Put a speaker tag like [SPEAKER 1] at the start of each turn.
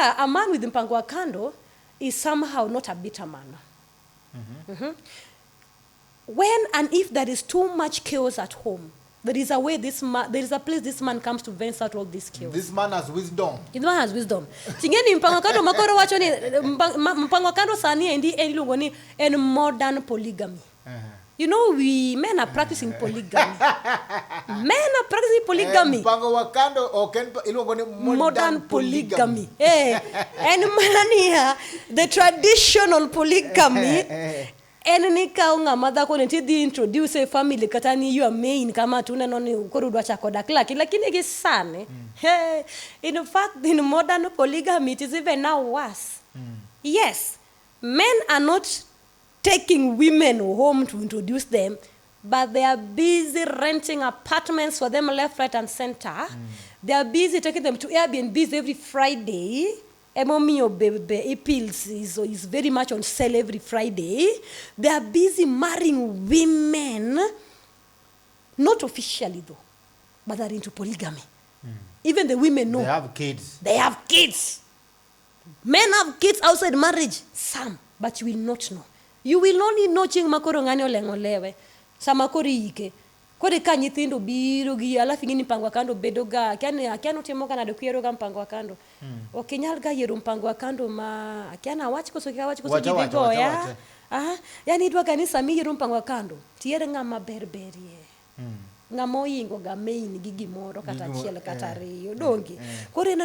[SPEAKER 1] A man with Mpango kando is somehow not a bitter man. When and if there is too much chaos at home, there is a place this man comes to vent out all this chaos.
[SPEAKER 2] This man has wisdom.
[SPEAKER 1] This man has wisdom. Tingeni Mpango kando makoro wacho ni Mpango kando sani endi ilwongo ni en modern polygamy. You know, men are practicing polygamy. Men are practicing polygamy.
[SPEAKER 2] Mpango kando ilwongo ni
[SPEAKER 1] modern polygamy. And manania, the traditional polygamy. And nika unga mother ko nti introduce a family katani you are main kama tuna noni ukorudwa chako daklaki lakini gisane. In fact, in modern polygamy it is even now worse. Yes, men are not taking women home to introduce them, but they are busy renting apartments for them left, right, and center. They are busy taking them to Airbnbs every Friday. Emomio baby pills is very much on sale every Friday. They are busy marrying women, not officially though, but they're into polygamy. Even the women know.
[SPEAKER 2] They have kids.
[SPEAKER 1] They have kids. Men have kids outside marriage. Some, but you will not know. You will only know ching makoro ngani olengolewe. Sa makori ike. Kore ka nyithindo biro gi alafu ngini Mpango kando bedoga. Akiano timoka na dokuero ga Mpango kando. Okinyal ga yero Mpango kando ma akiana wachi koso gidigo ya. Yani idwa kanisa mi yero Mpango kando. Tiere ngama berberie. Ngamo yingo ga main gi gimoro kata chiel kata riyo dongi. Kore